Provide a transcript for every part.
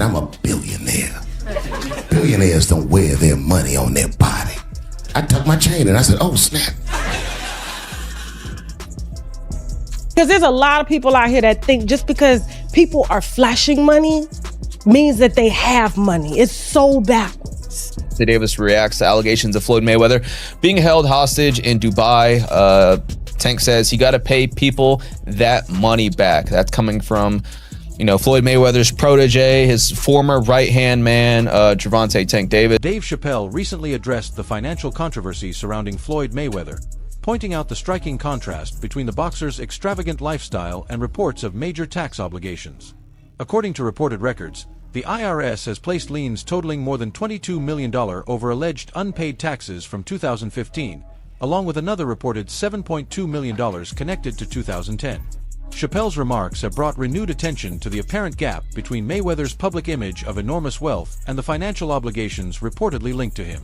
I'm a billionaire. Billionaires don't wear their money on their body. I tucked my chain and I said, oh, snap. Because there's a lot of people out here that think just because people are flashing money means that they have money. It's so backwards. Davis reacts to allegations of Floyd Mayweather being held hostage in Dubai. Tank says he got to pay people that money back. That's coming from, Floyd Mayweather's protege, his former right-hand man, Gervonta Tank Davis. Dave Chappelle recently addressed the financial controversy surrounding Floyd Mayweather, pointing out the striking contrast between the boxer's extravagant lifestyle and reports of major tax obligations. According to reported records, the IRS has placed liens totaling more than $22 million over alleged unpaid taxes from 2015, along with another reported $7.2 million connected to 2010. Chappelle's remarks have brought renewed attention to the apparent gap between Mayweather's public image of enormous wealth and the financial obligations reportedly linked to him.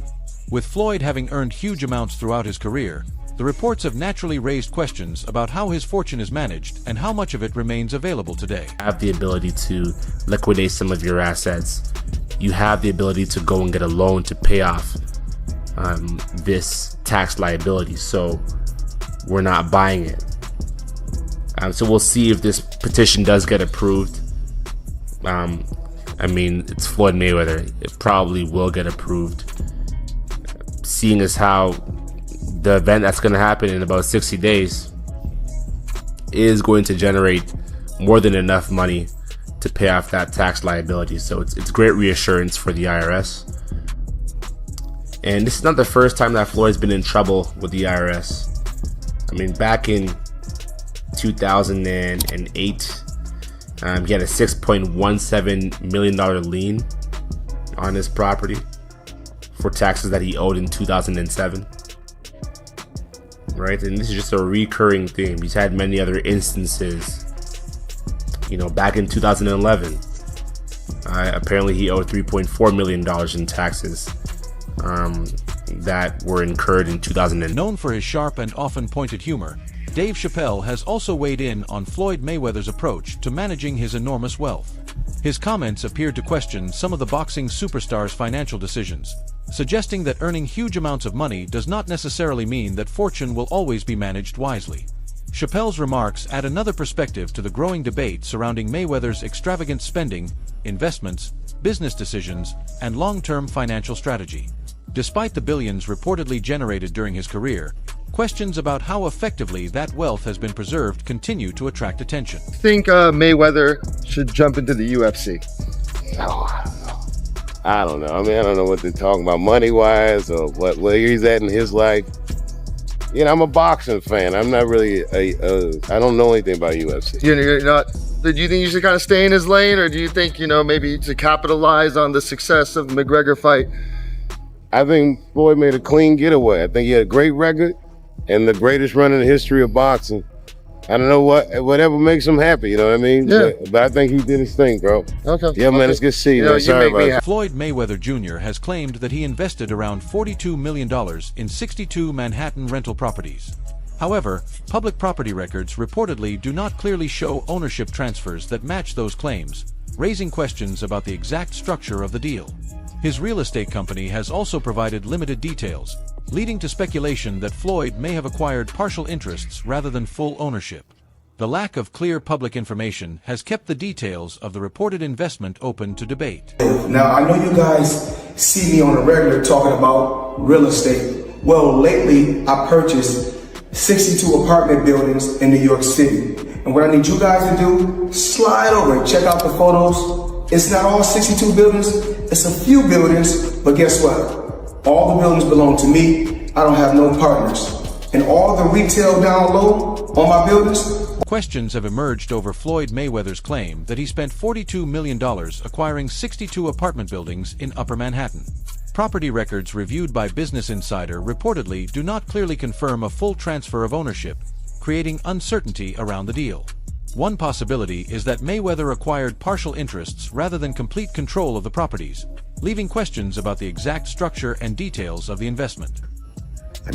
With Floyd having earned huge amounts throughout his career, the reports have naturally raised questions about how his fortune is managed and how much of it remains available today. You have the ability to liquidate some of your assets. You have the ability to go and get a loan to pay off this tax liability. So we're not buying it. So we'll see if this petition does get approved. It's Floyd Mayweather. It probably will get approved. Seeing as how the event that's going to happen in about 60 days is going to generate more than enough money to pay off that tax liability. So it's great reassurance for the IRS. And this is not the first time that Floyd's been in trouble with the IRS. Back in 2008, he had a $6.17 million lien on his property for taxes that he owed in 2007. Right, and this is just a recurring theme. He's had many other instances. Back in 2011, apparently he owed $3.4 million in taxes that were incurred in 2009. Known for his sharp and often pointed humor, Dave Chappelle has also weighed in on Floyd Mayweather's approach to managing his enormous wealth. His comments appeared to question some of the boxing superstar's financial decisions, suggesting that earning huge amounts of money does not necessarily mean that fortune will always be managed wisely. Chappelle's remarks add another perspective to the growing debate surrounding Mayweather's extravagant spending, investments, business decisions, and long-term financial strategy. Despite the billions reportedly generated during his career, questions about how effectively that wealth has been preserved continue to attract attention. I think Mayweather should jump into the UFC. I don't know. I don't know what they're talking about money-wise or where he's at in his life. I'm a boxing fan. I'm not really I don't know anything about UFC. You're not. Do you think you should kind of stay in his lane, or do you think, maybe to capitalize on the success of the McGregor fight? I think Floyd made a clean getaway. I think he had a great record and the greatest run in the history of boxing. I don't know whatever makes him happy, you know what I mean? Yeah. But I think he did his thing, bro. Okay. Yeah, man, it's good to see you. Sorry about that. Floyd Mayweather Jr. has claimed that he invested around $42 million in 62 Manhattan rental properties. However, public property records reportedly do not clearly show ownership transfers that match those claims, raising questions about the exact structure of the deal. His real estate company has also provided limited details, leading to speculation that Floyd may have acquired partial interests rather than full ownership. The lack of clear public information has kept the details of the reported investment open to debate. Now, I know you guys see me on a regular talking about real estate. Well, lately I purchased 62 apartment buildings in New York City. And what I need you guys to do, slide over and check out the photos. It's not all 62 buildings, it's a few buildings, but guess what? All the buildings belong to me. I don't have no partners. And all the retail down low on my buildings. Questions have emerged over Floyd Mayweather's claim that he spent $42 million acquiring 62 apartment buildings in Upper Manhattan. Property records reviewed by Business Insider reportedly do not clearly confirm a full transfer of ownership, creating uncertainty around the deal. One possibility is that Mayweather acquired partial interests rather than complete control of the properties, leaving questions about the exact structure and details of the investment.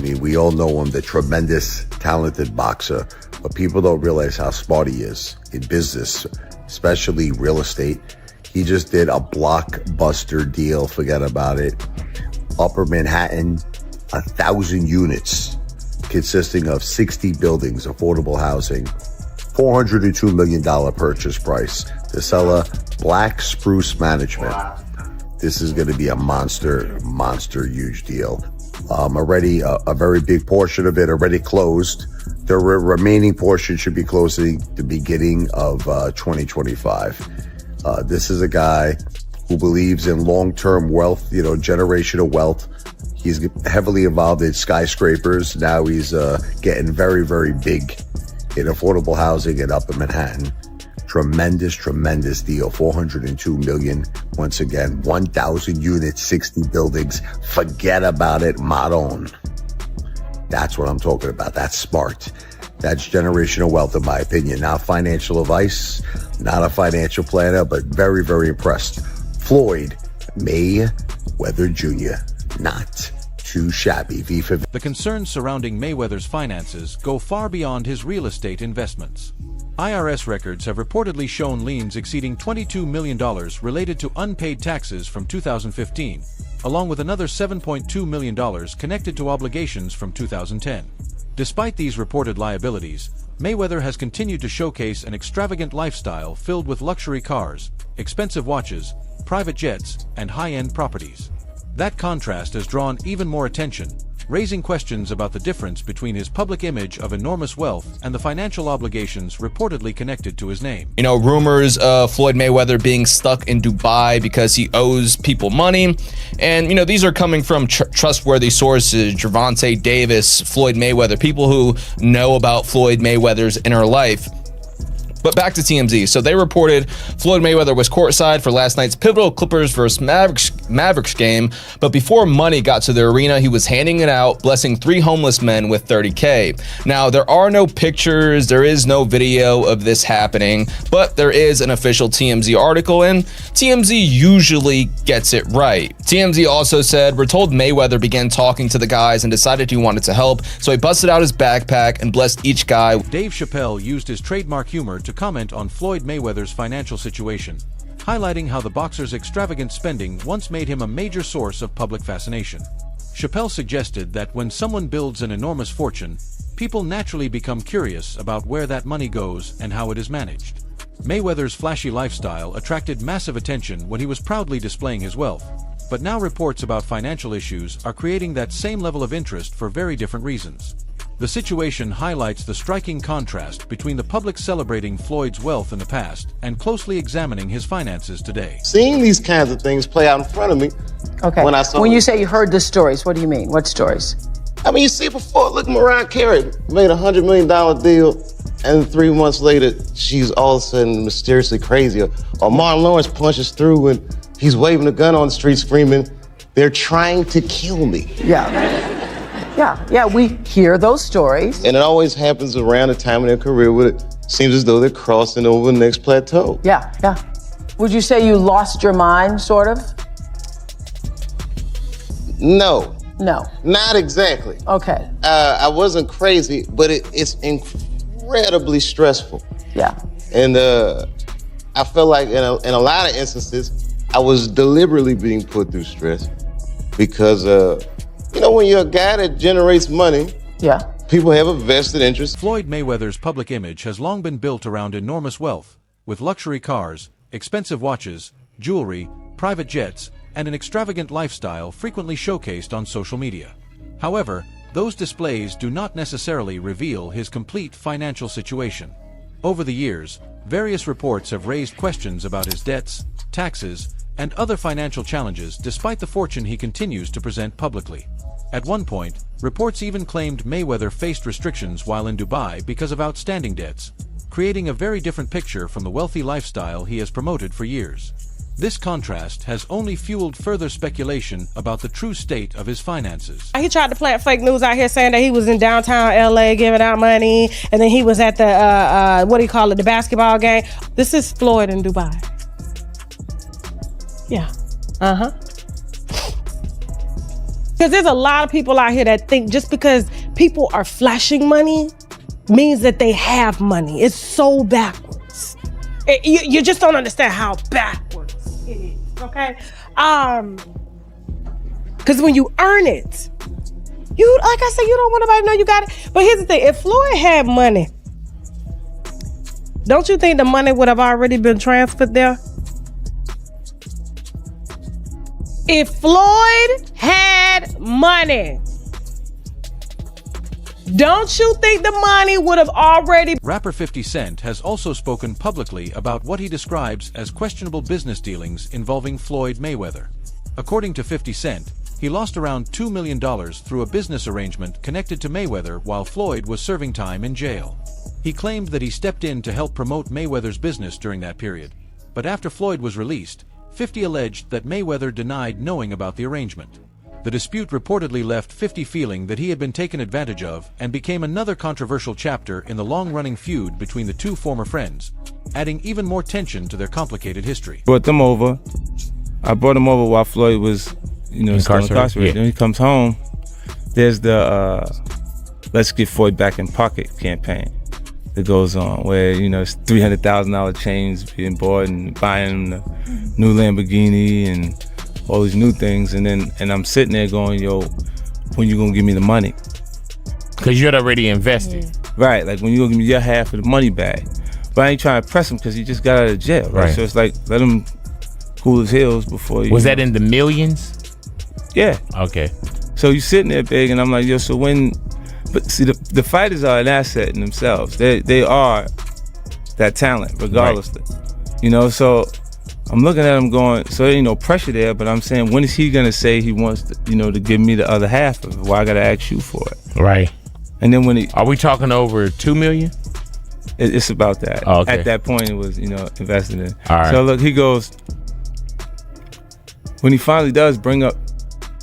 We all know him, the tremendous, talented boxer, but people don't realize how smart he is in business, especially real estate. He just did a blockbuster deal. Forget about it. Upper Manhattan, 1,000 units consisting of 60 buildings, affordable housing, $402 million purchase price to sell a black spruce management. This is going to be a monster huge deal. Already a very big portion of it already closed. The remaining portion should be closing the beginning of 2025. This is a guy who believes in long-term wealth, generational wealth. He's heavily involved in skyscrapers. Now he's getting very, very big in affordable housing in Upper Manhattan. Tremendous deal. $402 million. Once again, 1,000 units, 60 buildings. Forget about it, Maron. That's what I'm talking about. That's smart. That's generational wealth, in my opinion. Not financial advice, not a financial planner, but very, very impressed. Floyd Mayweather Jr., not too shabby. V for The concerns surrounding Mayweather's finances go far beyond his real estate investments. IRS records have reportedly shown liens exceeding $22 million related to unpaid taxes from 2015, along with another $7.2 million connected to obligations from 2010. Despite these reported liabilities, Mayweather has continued to showcase an extravagant lifestyle filled with luxury cars, expensive watches, private jets, and high-end properties. That contrast has drawn even more attention, raising questions about the difference between his public image of enormous wealth and the financial obligations reportedly connected to his name. Rumors of Floyd Mayweather being stuck in Dubai because he owes people money. And, these are coming from trustworthy sources, Gervonta Davis, Floyd Mayweather, people who know about Floyd Mayweather's inner life. But back to TMZ. So they reported Floyd Mayweather was courtside for last night's pivotal Clippers versus Mavericks game. But before money got to the arena, he was handing it out, blessing 3 homeless men with $30K. Now, there are no pictures, there is no video of this happening, but there is an official TMZ article, and TMZ usually gets it right. TMZ also said, we're told Mayweather began talking to the guys and decided he wanted to help, so he busted out his backpack and blessed each guy. Dave Chappelle used his trademark humor to comment on Floyd Mayweather's financial situation, highlighting how the boxer's extravagant spending once made him a major source of public fascination. Chappelle suggested that when someone builds an enormous fortune, people naturally become curious about where that money goes and how it is managed. Mayweather's flashy lifestyle attracted massive attention when he was proudly displaying his wealth, but now reports about financial issues are creating that same level of interest for very different reasons. The situation highlights the striking contrast between the public celebrating Floyd's wealth in the past and closely examining his finances today. Seeing these kinds of things play out in front of me. Okay. When you say you heard the stories, what do you mean? What stories? I mean, you see before, look, Mariah Carey made a $100 million deal, and 3 months later, she's all of a sudden mysteriously crazy. Or Martin Lawrence punches through and he's waving a gun on the street screaming, "They're trying to kill me." Yeah, we hear those stories. And it always happens around the time of their career where it seems as though they're crossing over the next plateau. Yeah. Would you say you lost your mind, sort of? No. No. Not exactly. Okay. I wasn't crazy, but it's incredibly stressful. Yeah. And I felt like in a lot of instances, I was deliberately being put through stress because, when you're a guy that generates money, people have a vested interest. Floyd Mayweather's public image has long been built around enormous wealth, with luxury cars, expensive watches, jewelry, private jets, and an extravagant lifestyle frequently showcased on social media. However, those displays do not necessarily reveal his complete financial situation. Over the years, various reports have raised questions about his debts, taxes, and other financial challenges despite the fortune he continues to present publicly. At one point, reports even claimed Mayweather faced restrictions while in Dubai because of outstanding debts, creating a very different picture from the wealthy lifestyle he has promoted for years. This contrast has only fueled further speculation about the true state of his finances. He tried to plant fake news out here saying that he was in downtown LA giving out money, and then he was at the, the basketball game. This is Floyd in Dubai. Yeah. Because there's a lot of people out here that think just because people are flashing money means that they have money. It's so backwards. You just don't understand how backwards Okay? Because when you earn it, you, like I said, you don't want nobody to know you got it. But here's the thing, if Floyd had money, don't you think the money would have already been transferred there? If Floyd had money, don't you think the money would have already... Rapper 50 Cent has also spoken publicly about what he describes as questionable business dealings involving Floyd Mayweather. According to 50 Cent, he lost around $2 million through a business arrangement connected to Mayweather while Floyd was serving time in jail. He claimed that he stepped in to help promote Mayweather's business during that period. But after Floyd was released, 50 alleged that Mayweather denied knowing about the arrangement. The dispute reportedly left 50 feeling that he had been taken advantage of and became another controversial chapter in the long-running feud between the two former friends, adding even more tension to their complicated history. Brought them over. I brought him over while Floyd was, incarcerated. Yeah. Then he comes home. There's the Let's Get Floyd Back in Pocket campaign that goes on, where it's $300,000 chains being bought and buying the new Lamborghini and all these new things, and I'm sitting there going, yo, when you gonna give me the money? Because you had already invested. Right, like when you gonna give me your half of the money back? But I ain't trying to press him because he just got out of jail, right? So it's like, let him cool his heels before you... Was that in the millions? Yeah. Okay. So you sitting there big, and I'm like, yo, so when... But see, the fighters are an asset in themselves. They are that talent, regardless. Right. So... I'm looking at him going, so there ain't no pressure there, but I'm saying, when is he gonna say he wants to, to give me the other half of it? Why I gotta ask you for it? Right. And then when he... Are we talking over $2 million? It's about that. Oh, okay. At that point, it was, invested in. All right. So look, he goes, when he finally does bring up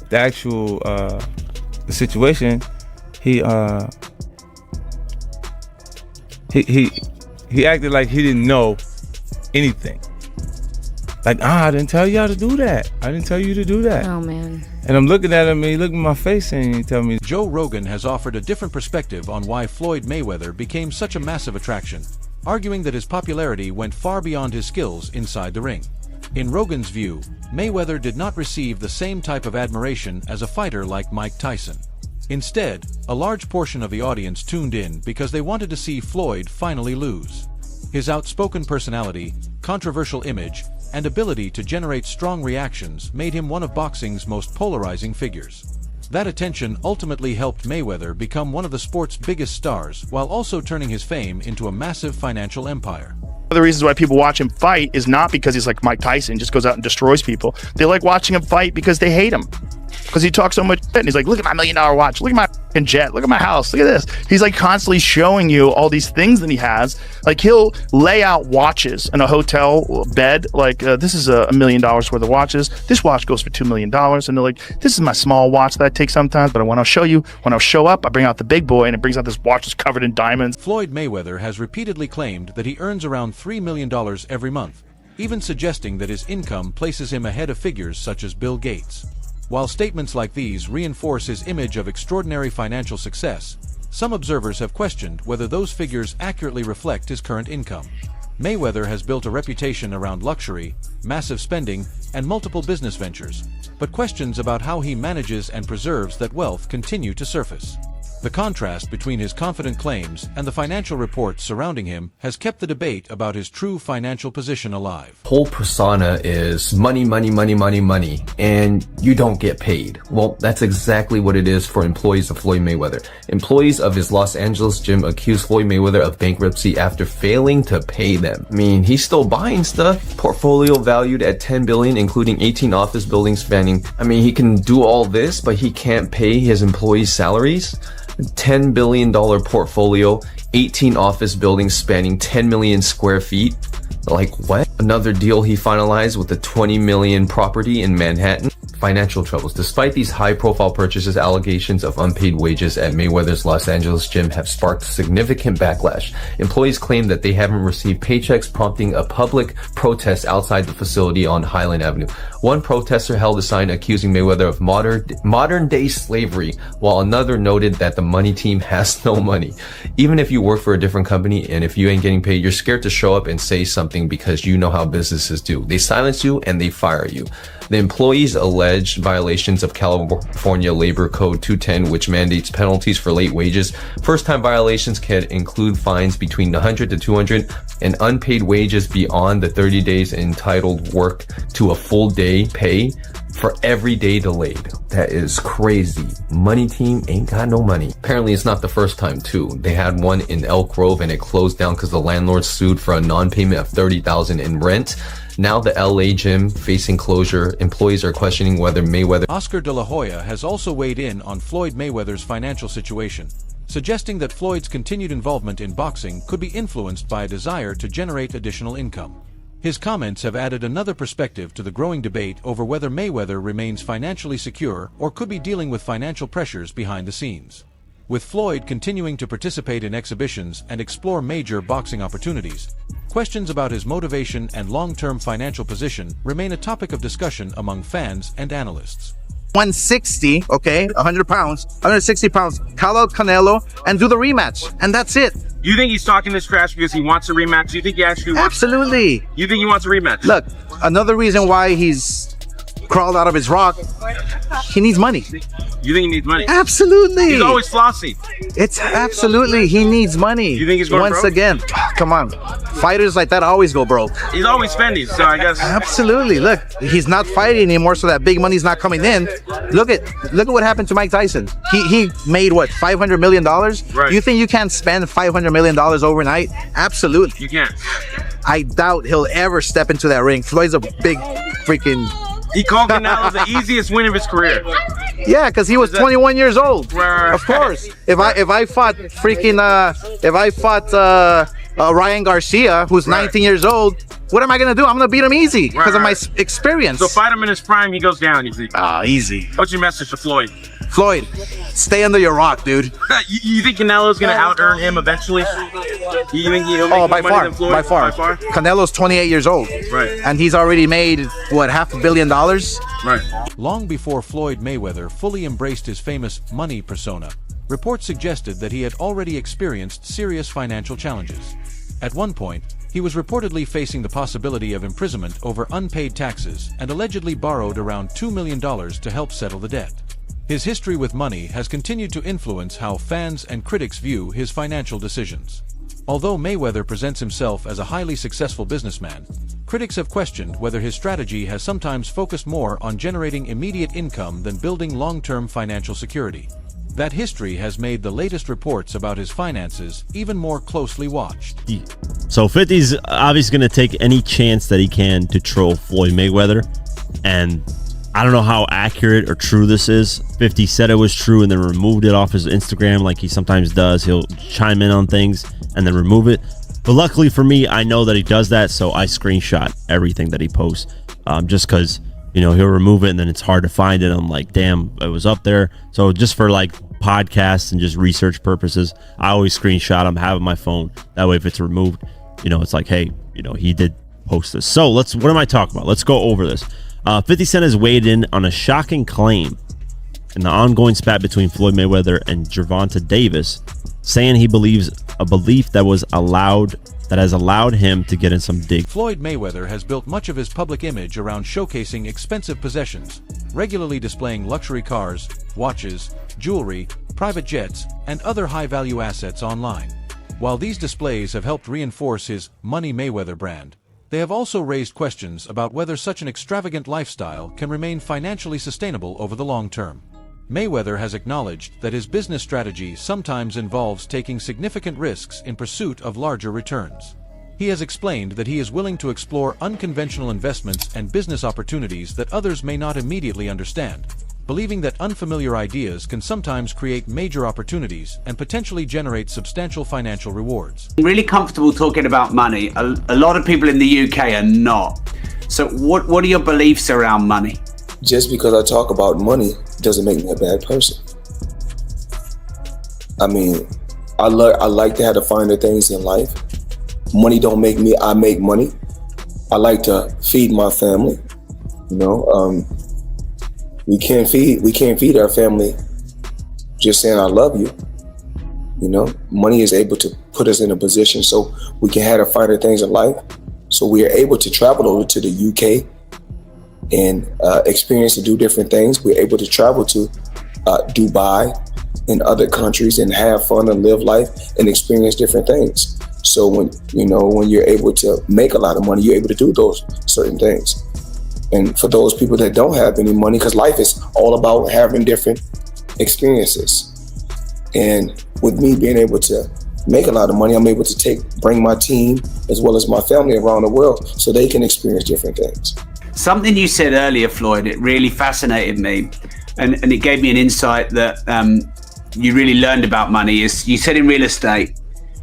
the actual, the situation, he acted like he didn't know anything. Like, I didn't tell y'all to do that. I didn't tell you to do that. Oh, man. And I'm looking at him, and he looked in my face, and he tell me... Joe Rogan has offered a different perspective on why Floyd Mayweather became such a massive attraction, arguing that his popularity went far beyond his skills inside the ring. In Rogan's view, Mayweather did not receive the same type of admiration as a fighter like Mike Tyson. Instead, a large portion of the audience tuned in because they wanted to see Floyd finally lose. His outspoken personality, controversial image, and ability to generate strong reactions made him one of boxing's most polarizing figures. That attention ultimately helped Mayweather become one of the sport's biggest stars, while also turning his fame into a massive financial empire. One of the reasons why people watch him fight is not because he's like Mike Tyson, just goes out and destroys people. They like watching him fight because they hate him. Because he talks so much shit, and he's like, look at my $1 million watch, look at my fucking jet, look at my house, look at this. He's like constantly showing you all these things that he has. Like, he'll lay out watches in a hotel bed, like, this is $1 million worth of watches, this watch goes for $2 million, and they're like, this is my small watch that I take sometimes, but when I'll show you, when I'll show up, I bring out the big boy, and it brings out this watch that's covered in diamonds. Floyd Mayweather has repeatedly claimed that he earns around $3 million every month, even suggesting that his income places him ahead of figures such as Bill Gates. While statements like these reinforce his image of extraordinary financial success, some observers have questioned whether those figures accurately reflect his current income. Mayweather has built a reputation around luxury, massive spending, and multiple business ventures, but questions about how he manages and preserves that wealth continue to surface. The contrast between his confident claims and the financial reports surrounding him has kept the debate about his true financial position alive. Whole persona is money, money, money, money, money, and you don't get paid. Well, that's exactly what it is for employees of Floyd Mayweather. Employees of his Los Angeles gym accused Floyd Mayweather of bankruptcy after failing to pay them. I mean, he's still buying stuff. Portfolio valued at $10 billion, including 18 office buildings spanning. I mean, he can do all this, but he can't pay his employees' salaries. $10 billion portfolio, 18 office buildings spanning 10 million square feet. Like, what? Another deal he finalized with a 20 million property in Manhattan. Financial troubles. Despite these high-profile purchases, allegations of unpaid wages at Mayweather's Los Angeles gym have sparked significant backlash. Employees claim that they haven't received paychecks, prompting a public protest outside the facility on Highland Avenue. One protester held a sign accusing Mayweather of modern-day slavery, while another noted that the money team has no money. Even if you work for a different company and if you ain't getting paid, you're scared to show up and say something because you know how businesses do. They silence you and they fire you. The employees alleged violations of California Labor Code 210, which mandates penalties for late wages. First-time violations can include fines between 100 to 200 and unpaid wages beyond the 30 days entitled work to a full day pay for every day delayed. That is crazy. Money team ain't got no money. Apparently it's not the first time too. They had one in Elk Grove and it closed down because the landlord sued for a non-payment of $30,000 in rent. Now the LA gym facing closure. Employees are questioning whether Mayweather. Oscar De La Hoya has also weighed in on Floyd Mayweather's financial situation, suggesting that Floyd's continued involvement in boxing could be influenced by a desire to generate additional income. His comments have added another perspective to the growing debate over whether Mayweather remains financially secure or could be dealing with financial pressures behind the scenes. With Floyd continuing to participate in exhibitions and explore major boxing opportunities, questions about his motivation and long-term financial position remain a topic of discussion among fans and analysts. 160, okay, 100 pounds, 160 pounds, call out Canelo and do the rematch, and that's it. You think he's talking this trash because he wants a rematch? You think he actually wants? Absolutely. You think he wants a rematch? Look, another reason why he's crawled out of his rock, he needs money. You think he needs money? Absolutely. He's always flossy. It's absolutely, he needs money. You think he's going Once broke? again, come on. Fighters like that always go broke. He's always spending, so I guess. Absolutely. Look, he's not fighting anymore, so that big money's not coming in. Look at what happened to Mike Tyson. He made what, $500 million? Right. You think you can't spend $500 million overnight? Absolutely. You can't. I doubt he'll ever step into that ring. Floyd's a big freaking. He called Canelo the easiest win of his career. Yeah, because he was 21 years old. Right. Of course. If I fought freaking Ryan Garcia, who's 19 years old, what am I gonna do? I'm gonna beat him easy because of my experience. So fight him in his prime, he goes down, you think? Easy. What's your message to Floyd? Floyd, stay under your rock, dude. You think Canelo's gonna out-earn him eventually? You think he'll make more by money far, than Floyd? by far. Canelo's 28 years old. Right. And he's already made, what, $500 million? Right. Long before Floyd Mayweather fully embraced his famous money persona, reports suggested that he had already experienced serious financial challenges. At one point, he was reportedly facing the possibility of imprisonment over unpaid taxes and allegedly borrowed around $2 million to help settle the debt. His history with money has continued to influence how fans and critics view his financial decisions. Although Mayweather presents himself as a highly successful businessman, critics have questioned whether his strategy has sometimes focused more on generating immediate income than building long-term financial security. That history has made the latest reports about his finances even more closely watched. So 50's obviously going to take any chance that he can to troll Floyd Mayweather, and I don't know how accurate or true this is. 50 said it was true and then removed it off his Instagram like he sometimes does. He'll chime in on things and then remove it. But luckily for me, I know that he does that, so I screenshot everything that he posts. Just because, you know, he'll remove it and then it's hard to find it. I'm like, damn, it was up there. So just for like podcasts and just research purposes, I always screenshot them, have it on my phone. That way if it's removed, you know, it's like, hey, you know, he did post this. So what am I talking about? Let's go over this. 50 Cent has weighed in on a shocking claim in the ongoing spat between Floyd Mayweather and Gervonta Davis, saying he believes a belief that has allowed him to get in some dig. Floyd Mayweather has built much of his public image around showcasing expensive possessions, regularly displaying luxury cars, watches, jewelry, private jets, and other high-value assets online. While these displays have helped reinforce his Money Mayweather brand, they have also raised questions about whether such an extravagant lifestyle can remain financially sustainable over the long term. Mayweather has acknowledged that his business strategy sometimes involves taking significant risks in pursuit of larger returns. He has explained that he is willing to explore unconventional investments and business opportunities that others may not immediately understand, believing that unfamiliar ideas can sometimes create major opportunities and potentially generate substantial financial rewards. I'm really comfortable talking about money. A lot of people in the UK are not. So what are your beliefs around money? Just because I talk about money doesn't make me a bad person. I mean, I like to have the finer things in life. Money don't make me, I make money. I like to feed my family, you know. We can't feed our family just saying I love you. You know, money is able to put us in a position so we can have the finer things in life, So we are able to travel over to the UK and experience and do different things. We're able to travel to Dubai and other countries and have fun and live life and experience different things. So when you're able to make a lot of money, you're able to do those certain things. And for those people that don't have any money, because life is all about having different experiences. And with me being able to make a lot of money, I'm able to bring my team as well as my family around the world so they can experience different things. Something you said earlier, Floyd, it really fascinated me. And it gave me an insight that you really learned about money. Is you said in real estate,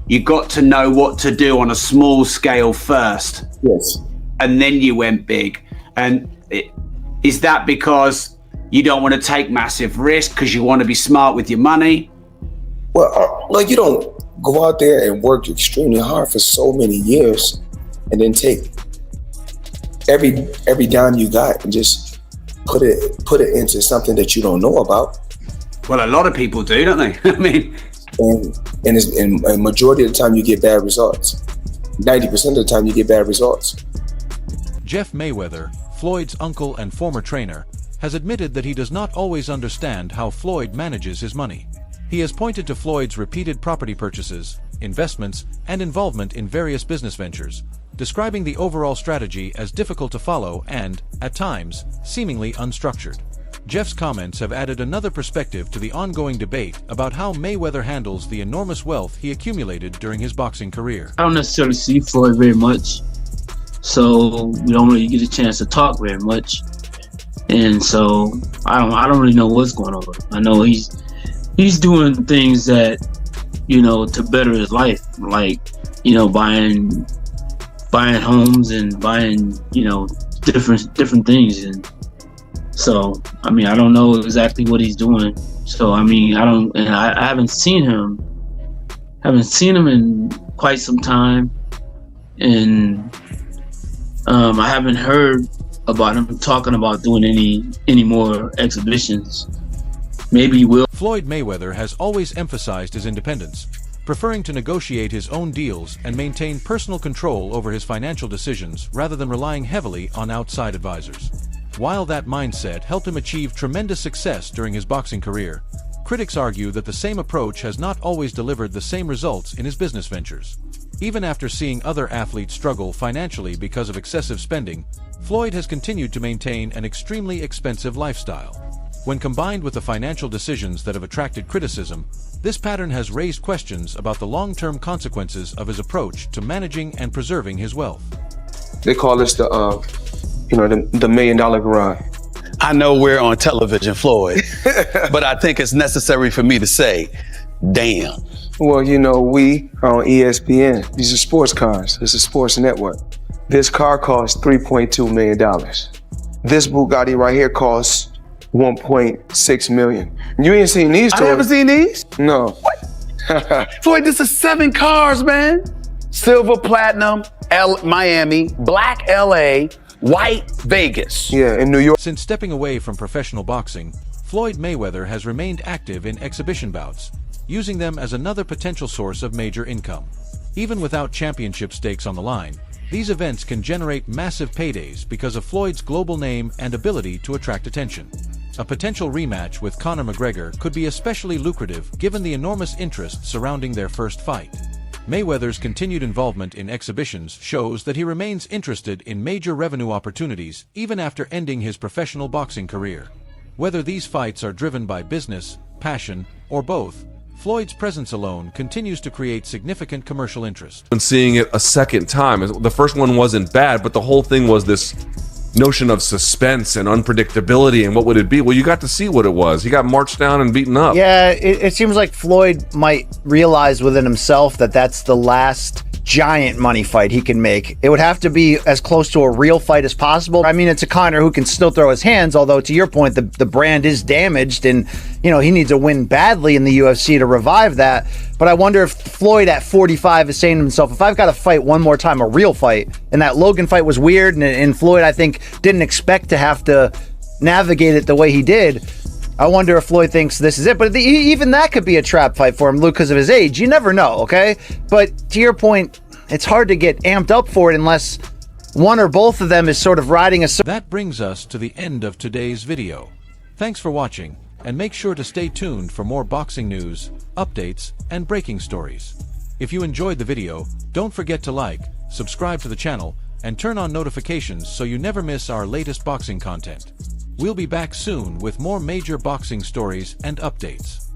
you got to know what to do on a small scale first. Yes. And then you went big. And is that because you don't want to take massive risk because you want to be smart with your money? Well, no, you don't go out there and work extremely hard for so many years and then take every dime you got and just put it into something that you don't know about. Well, a lot of people do, don't they? I mean, and a majority of the time you get bad results. 90% of the time you get bad results. Jeff Mayweather, Floyd's uncle and former trainer, has admitted that he does not always understand how Floyd manages his money. He has pointed to Floyd's repeated property purchases, investments, and involvement in various business ventures, describing the overall strategy as difficult to follow and, at times, seemingly unstructured. Jeff's comments have added another perspective to the ongoing debate about how Mayweather handles the enormous wealth he accumulated during his boxing career. I don't necessarily see Floyd very much, so we don't really get a chance to talk very much, and so I don't really know what's going on. I know he's doing things that, to better his life, like, buying homes and buying, different things. And so, I don't know exactly what he's doing. So, I haven't seen him in quite some time. And I haven't heard about him talking about doing any more exhibitions. Maybe he will. Floyd Mayweather has always emphasized his independence, preferring to negotiate his own deals and maintain personal control over his financial decisions rather than relying heavily on outside advisors. While that mindset helped him achieve tremendous success during his boxing career, critics argue that the same approach has not always delivered the same results in his business ventures. Even after seeing other athletes struggle financially because of excessive spending, Floyd has continued to maintain an extremely expensive lifestyle. When combined with the financial decisions that have attracted criticism, this pattern has raised questions about the long-term consequences of his approach to managing and preserving his wealth. They call this the $1 million garage. I know we're on television, Floyd, but I think it's necessary for me to say, damn. Well, we are on ESPN. These are sports cars. It's a sports network. This car costs $3.2 million. This Bugatti right here costs $1.6 million. You ain't seen these toys. I haven't seen these? No. What? Floyd, this is 7 cars, man. Silver, platinum, Miami, black LA, white Vegas. Yeah, in New York. Since stepping away from professional boxing, Floyd Mayweather has remained active in exhibition bouts, using them as another potential source of major income. Even without championship stakes on the line, these events can generate massive paydays because of Floyd's global name and ability to attract attention. A potential rematch with Conor McGregor could be especially lucrative given the enormous interest surrounding their first fight. Mayweather's continued involvement in exhibitions shows that he remains interested in major revenue opportunities even after ending his professional boxing career. Whether these fights are driven by business, passion, or both, Floyd's presence alone continues to create significant commercial interest. And seeing it a second time, the first one wasn't bad, but the whole thing was this notion of suspense and unpredictability and what would it be? Well, you got to see what it was. He got marched down and beaten up. Yeah, it seems like Floyd might realize within himself that that's the last giant money fight he can make. It would have to be as close to a real fight as possible. It's a Conor who can still throw his hands, although to your point, the brand is damaged and, he needs a win badly in the UFC to revive that. But I wonder if Floyd at 45 is saying to himself, if I've got to fight one more time, a real fight, and that Logan fight was weird, and Floyd, I think, didn't expect to have to navigate it the way he did. I wonder if Floyd thinks this is it. But even that could be a trap fight for him, Luke, because of his age. You never know, okay? But to your point, it's hard to get amped up for it unless one or both of them is sort of riding a... That brings us to the end of today's video. Thanks for watching, and make sure to stay tuned for more boxing news, updates, and breaking stories. If you enjoyed the video, don't forget to like, subscribe to the channel, and turn on notifications so you never miss our latest boxing content. We'll be back soon with more major boxing stories and updates.